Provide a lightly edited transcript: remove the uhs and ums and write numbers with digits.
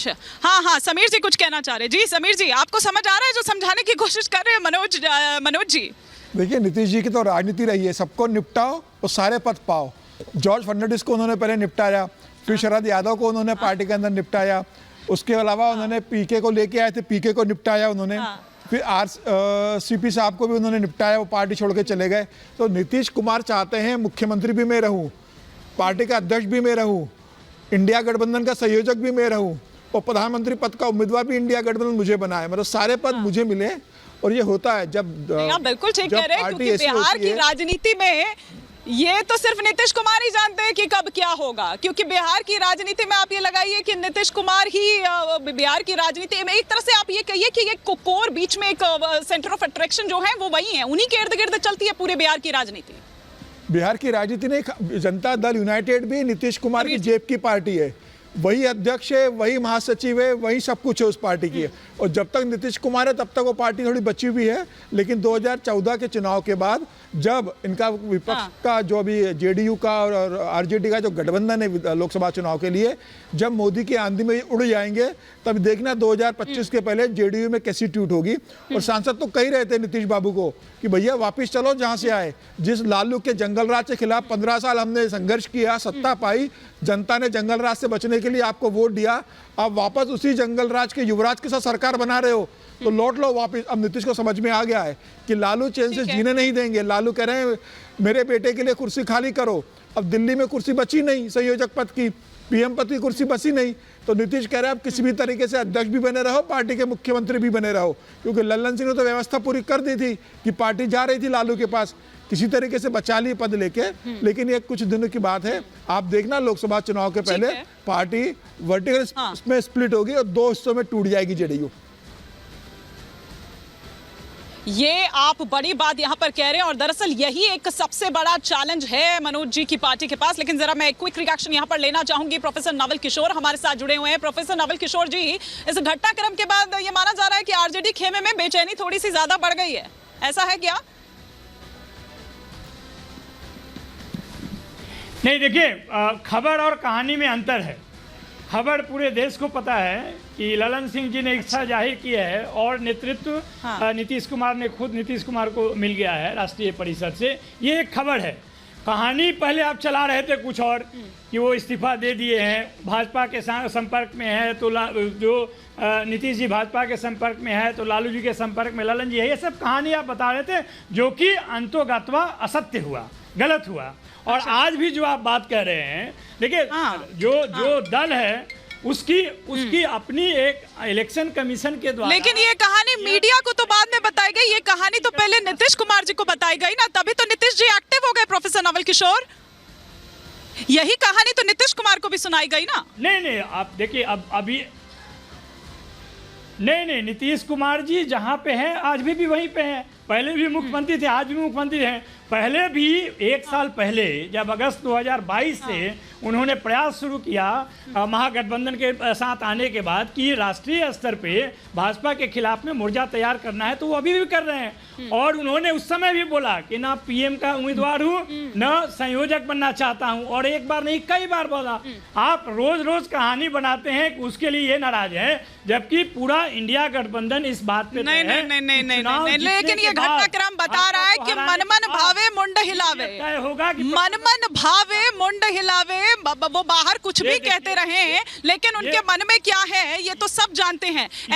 अच्छा, हाँ, समीर जी कुछ कहना चाह रहे। जी समीर जी, आपको समझ आ रहा है जो समझाने की कोशिश कर रहे हैं मनोज जी? देखिए, नीतीश जी की तो राजनीति रही है, सबको निपटाओ और सारे पद पाओ। जॉर्ज फर्नांडिस को उन्होंने पहले निपटाया, फिर शरद यादव को उन्होंने पार्टी के अंदर निपटाया, उसके अलावा उन्होंने पीके को लेके आए थे, पीके को निपटाया उन्होंने, फिर सीपी साहब को भी उन्होंने निपटाया, वो पार्टी छोड़ के चले गए। तो नीतीश कुमार चाहते हैं मुख्यमंत्री भी मैं रहूं, पार्टी का अध्यक्ष भी मैं रहूं, इंडिया गठबंधन का संयोजक भी मैं रहूं और प्रधानमंत्री पद का उम्मीदवार भी इंडिया गठबंधन मुझे बनाए, मतलब सारे पद मुझे मिले। और ये होता है जब बिल्कुल ठीक कह रहे हैं, क्योंकि बिहार की राजनीति में ये तो सिर्फ नीतीश कुमार ही जानते हैं कि कब क्या होगा, क्योंकि बिहार की राजनीति में आप ये लगाइए कि नीतीश कुमार ही बिहार की राजनीति में एक तरह से आप ये कहिए कि ये कोर बीच में एक सेंटर ऑफ अट्रैक्शन जो है वो वही है, उन्हीं के इर्द गिर्द चलती है पूरे बिहार की राजनीति। बिहार की राजनीति ने जनता दल यूनाइटेड भी नीतीश कुमार की जेब की पार्टी है, वही अध्यक्ष है, वही महासचिव है, वही सब कुछ है उस पार्टी की है। और जब तक नीतीश कुमार है तब तक वो पार्टी थोड़ी बची हुई है, लेकिन 2014 के चुनाव के बाद जब इनका विपक्ष का जो अभी जेडीयू का और आरजेडी का जो गठबंधन है लोकसभा चुनाव के लिए, जब मोदी की आंधी में उड़ जाएंगे तब देखना 2025 के पहले जेडीयू में कैसी टूट होगी। और सांसद तो कह रहे थे नीतीश बाबू को कि भैया वापिस चलो जहाँ से आए, जिस लालू के जंगल राज के खिलाफ 15 साल हमने संघर्ष किया, सत्ता पाई, जनता ने जंगल राज से बचने के लिए आपको वोट दिया, आप वापस उसी जंगल राज के युवराज के साथ सरकार बना रहे हो, तो लौट लो वापस। अब नीतीश को समझ में आ गया है कि लालू चैन से जीने नहीं देंगे। लालू कह रहे हैं मेरे बेटे के लिए कुर्सी खाली करो। अब दिल्ली में कुर्सी बची नहीं संयोजक पद की, पीएम पद की कुर्सी बची नहीं, तो नीतीश कह रहे हैं आप किसी भी तरीके से अध्यक्ष भी बने रहो, पार्टी के मुख्यमंत्री भी बने रहो, क्योंकि लल्लन सिंह ने तो व्यवस्था पूरी कर दी थी कि पार्टी जा रही थी लालू के पास, किसी तरीके से बचा ली पद लेके। लेकिन ये कुछ दिनों की बात है, आप देखना लोकसभा चुनाव के पहले पार्टी वर्टिकल में स्प्लिट होगी और 2 हिस्सों में टूट जाएगी जेडीयू। ये आप बड़ी बात यहाँ पर कह रहे हैं और दरअसल यही एक सबसे बड़ा चैलेंज है मनोज जी की पार्टी के पास। लेकिन जरा मैं एक क्विक रिएक्शन यहाँ पर लेना चाहूंगी। प्रोफेसर नवल किशोर हमारे साथ जुड़े हुए हैं। प्रोफेसर नवल किशोर जी, इस घटनाक्रम के बाद ये माना जा रहा है कि आरजेडी खेमे में बेचैनी थोड़ी सी ज्यादा बढ़ गई है, ऐसा है क्या? नहीं, देखिए, खबर और कहानी में अंतर है। खबर पूरे देश को पता है कि ललन सिंह जी ने इच्छा जाहिर की है और नेतृत्व नीतीश कुमार ने खुद नीतीश कुमार को मिल गया है राष्ट्रीय परिषद से, ये एक खबर है। कहानी पहले आप चला रहे थे कुछ और कि वो इस्तीफा दे दिए हैं, भाजपा के संपर्क में है तो जो नीतीश जी भाजपा के संपर्क में है तो लालू जी के संपर्क में ललन जी है, ये सब कहानी आप बता रहे थे जो कि अंतोगत्वा असत्य हुआ, गलत हुआ। और आज भी जो आप बात कर रहे हैं, देखिए जो दल है उसकी अपनी एक इलेक्शन कमीशन के द्वारा, लेकिन ये कहानी मीडिया को तो बाद में बताई गई, ये कहानी तो पहले नीतीश कुमार जी को बताई गई ना, तभी तो नीतीश जी एक्टिव हो गए। प्रोफेसर नवल किशोर, यही कहानी तो नीतीश कुमार को भी सुनाई गई ना। नहीं, आप देखिए अभी नहीं, नीतीश कुमार जी जहाँ पे हैं आज भी वहीं पे हैं, पहले भी मुख्यमंत्री थे, आज भी मुख्यमंत्री हैं। पहले भी 1 साल पहले जब अगस्त 2022 से उन्होंने प्रयास शुरू किया महागठबंधन के साथ आने के बाद कि राष्ट्रीय स्तर पे भाजपा के खिलाफ में मोर्चा तैयार करना है, तो वो अभी भी कर रहे हैं। और उन्होंने उस समय भी बोला कि ना पीएम का उम्मीदवार हूँ, न संयोजक बनना चाहता हूँ, और एक बार नहीं कई बार बोला। आप रोज रोज कहानी बनाते हैं, उसके लिए ये नाराज है, जबकि पूरा इंडिया गठबंधन इस बात पे नहीं, लेकिन ये घटनाक्रम बता रहा है कि मनमन भावे मुंड हिलावे, होगा कि मनमन भावे मुंड हिलावे। वो बाहर कुछ भी कहते रहे हैं, लेकिन उनके मन में क्या है ये तो सब जानते हैं।